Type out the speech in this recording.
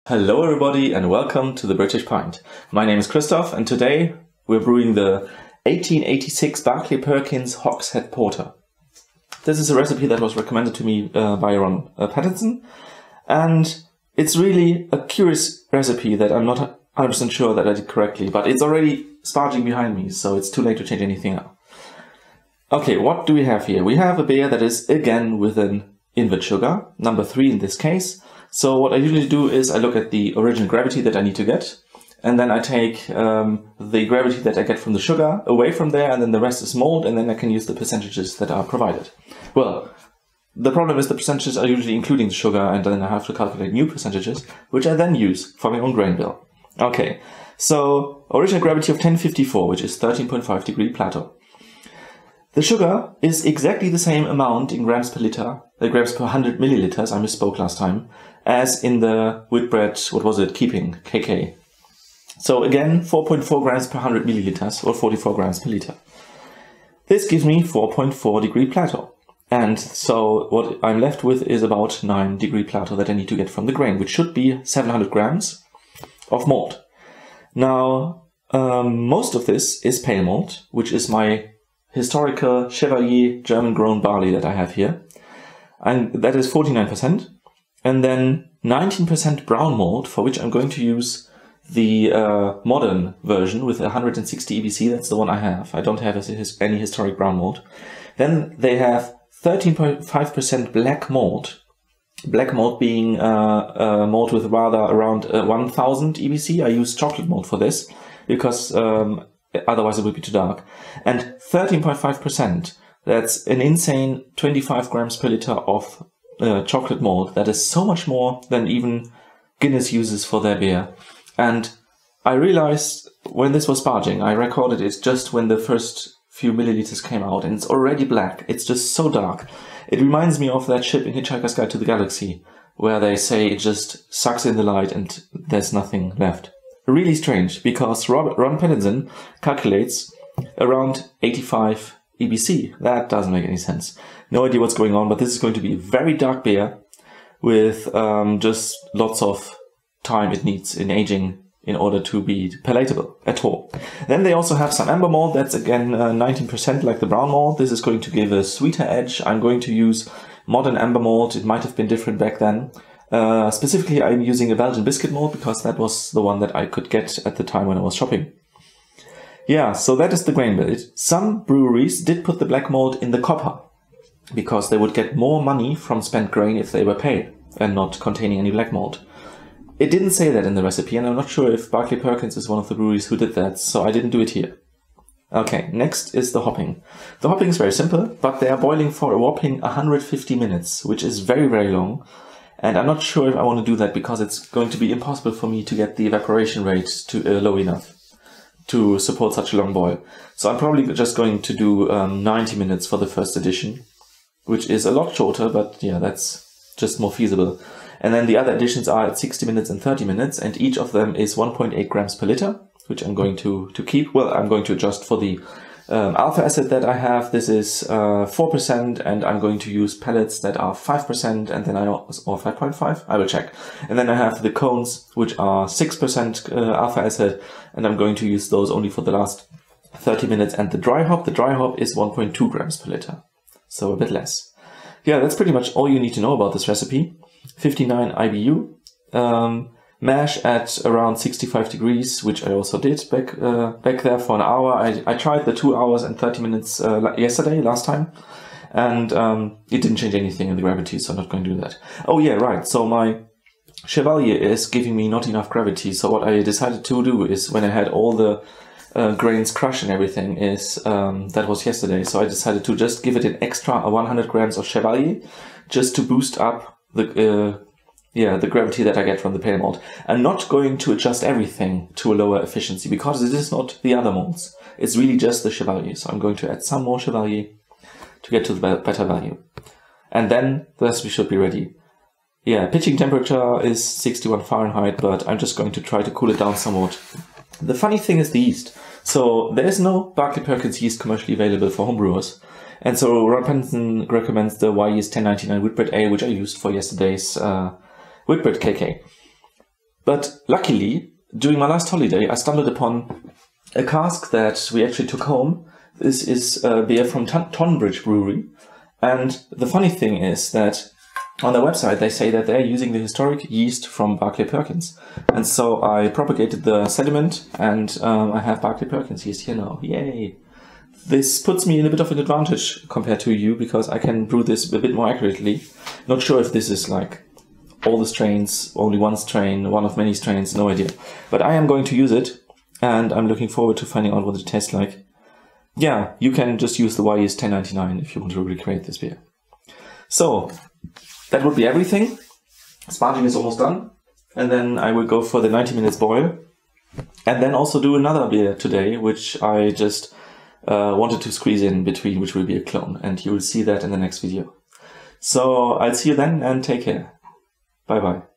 Hello everybody and welcome to the British Pint. My name is Christoph and today we're brewing the 1886 Barclay Perkins Hogshead Porter. This is a recipe that was recommended to me by Ron Pattinson, and it's really a curious recipe that I'm not 100% sure that I did correctly, but it's already sparging behind me, so it's too late to change anything now. Okay, what do we have here? We have a beer that is again with an invert sugar, number 3 in this case. So what I usually do is I look at the original gravity that I need to get, and then I take the gravity that I get from the sugar away from there, and then the rest is malt, and then I can use the percentages that are provided. Well, the problem is the percentages are usually including the sugar, and then I have to calculate new percentages, which I then use for my own grain bill. Okay, so original gravity of 1054, which is 13.5 degree Plato. The sugar is exactly the same amount in grams per liter, grams per 100 milliliters, I misspoke last time, as in the Whitbread, what was it, Keeping, KK. So again, 4.4 grams per 100 milliliters, or 44 grams per liter. This gives me 4.4 degree Plato. And so what I'm left with is about 9 degree Plato that I need to get from the grain, which should be 700 grams of malt. Now, most of this is pale malt, which is my historical Chevalier German-grown barley that I have here. And that is 49%. And then 19% brown malt, for which I'm going to use the modern version with 160 EBC. That's the one I have. I don't have any historic brown malt. Then they have 13.5% black malt. Black malt being malt with rather around 1000 EBC. I use chocolate malt for this because otherwise it would be too dark. And 13.5%. That's an insane 25 grams per liter of chocolate malt. That is so much more than even Guinness uses for their beer. And I realized when this was sparging, I recorded it just when the first few milliliters came out, and it's already black. It's just so dark. It reminds me of that ship in Hitchhiker's Guide to the Galaxy, where they say it just sucks in the light and there's nothing left. Really strange, because Ron Pattinson calculates around 85 EBC. That doesn't make any sense. No idea what's going on, but this is going to be a very dark beer with just lots of time it needs in aging in order to be palatable at all. Then they also have some amber malt. That's again 19% like the brown malt. This is going to give a sweeter edge. I'm going to use modern amber malt. It might have been different back then. Specifically, I'm using a Belgian biscuit malt because that was the one that I could get at the time when I was shopping. Yeah, so that is the grain bill. Some breweries did put the black malt in the copper because they would get more money from spent grain if they were pale and not containing any black malt. It didn't say that in the recipe, and I'm not sure if Barclay Perkins is one of the breweries who did that, so I didn't do it here. Okay, next is the hopping. The hopping is very simple, but they are boiling for a whopping 150 minutes, which is very, very long. And I'm not sure if I want to do that because it's going to be impossible for me to get the evaporation rate to low enough to support such a long boil. So I'm probably just going to do 90 minutes for the first edition, which is a lot shorter, but yeah, that's just more feasible. And then the other editions are at 60 minutes and 30 minutes, and each of them is 1.8 grams per liter, which I'm going to keep. Well, I'm going to adjust for the alpha acid that I have. This is 4%, and I'm going to use pellets that are 5%, and then or 5.5, I will check. And then I have the cones, which are 6% alpha acid, and I'm going to use those only for the last 30 minutes. And the dry hop is 1.2 grams per liter, so a bit less. Yeah, that's pretty much all you need to know about this recipe. 59 IBU. Mash at around 65 degrees, which I also did back there for an hour. I tried the 2 hours and 30 minutes last time, and it didn't change anything in the gravity, so I'm not going to do that. Oh yeah, right, so my Chevalier is giving me not enough gravity, so what I decided to do is, when I had all the grains crushed and everything, that was yesterday, so I decided to just give it an extra 100 grams of Chevalier, just to boost up the gravity that I get from the pale malt. I'm not going to adjust everything to a lower efficiency because it is not the other malts. It's really just the Chevalier. So I'm going to add some more Chevalier to get to the better value. And then the recipe should be ready. Yeah, pitching temperature is 61 Fahrenheit, but I'm just going to try to cool it down somewhat. The funny thing is the yeast. So there is no Barclay Perkins yeast commercially available for homebrewers. And so Ron Pattinson recommends the YEast 1099 Whitbread Ale, which I used for yesterday's Whitbread KK. But luckily, during my last holiday, I stumbled upon a cask that we actually took home. This is a beer from Tonbridge Brewery. And the funny thing is that on their website, they say that they're using the historic yeast from Barclay Perkins. And so I propagated the sediment, and I have Barclay Perkins yeast here now. Yay! This puts me in a bit of an advantage compared to you, because I can brew this a bit more accurately. Not sure if this is like all the strains, only one strain, one of many strains, no idea. But I am going to use it, and I'm looking forward to finding out what it tastes like. Yeah, you can just use the yeast 1099 if you want to recreate this beer. So, that would be everything. Sparging is almost done. And then I will go for the 90 minutes boil. And then also do another beer today, which I just wanted to squeeze in between, which will be a clone. And you will see that in the next video. So I'll see you then, and take care. Bye bye.